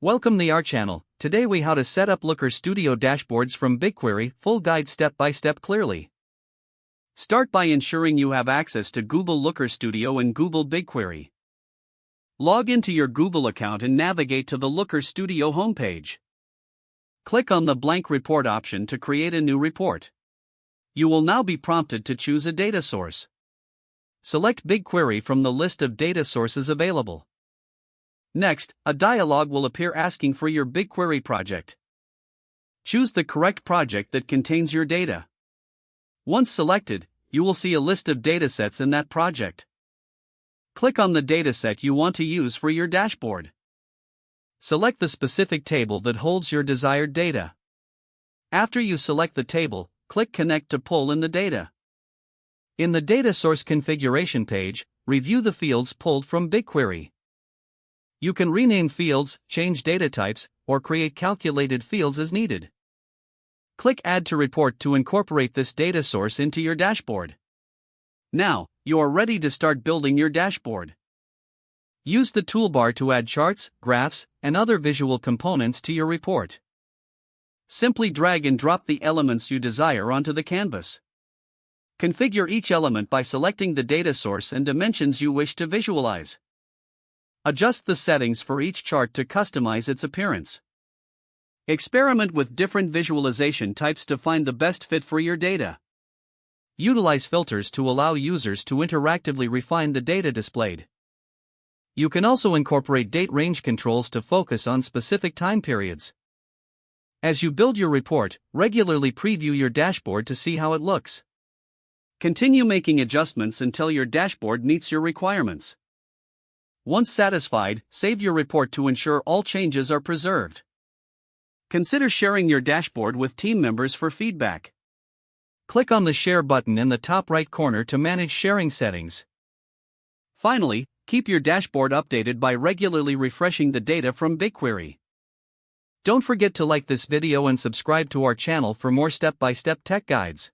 Welcome to our channel. Today we how to set up Looker Studio dashboards from BigQuery, full guide step by step clearly. Start by ensuring you have access to Google Looker Studio and Google BigQuery. Log into your Google account and navigate to the Looker Studio homepage. Click on the blank report option to create a new report. You will now be prompted to choose a data source. Select BigQuery from the list of data sources available. Next, a dialog will appear asking for your BigQuery project. Choose the correct project that contains your data. Once selected, you will see a list of datasets in that project. Click on the dataset you want to use for your dashboard. Select the specific table that holds your desired data. After you select the table, click Connect to pull in the data. In the Data Source Configuration page, review the fields pulled from BigQuery. You can rename fields, change data types, or create calculated fields as needed. Click Add to Report to incorporate this data source into your dashboard. Now, you are ready to start building your dashboard. Use the toolbar to add charts, graphs, and other visual components to your report. Simply drag and drop the elements you desire onto the canvas. Configure each element by selecting the data source and dimensions you wish to visualize. Adjust the settings for each chart to customize its appearance. Experiment with different visualization types to find the best fit for your data. Utilize filters to allow users to interactively refine the data displayed. You can also incorporate date range controls to focus on specific time periods. As you build your report, regularly preview your dashboard to see how it looks. Continue making adjustments until your dashboard meets your requirements. Once satisfied, save your report to ensure all changes are preserved. Consider sharing your dashboard with team members for feedback. Click on the Share button in the top right corner to manage sharing settings. Finally, keep your dashboard updated by regularly refreshing the data from BigQuery. Don't forget to like this video and subscribe to our channel for more step-by-step tech guides.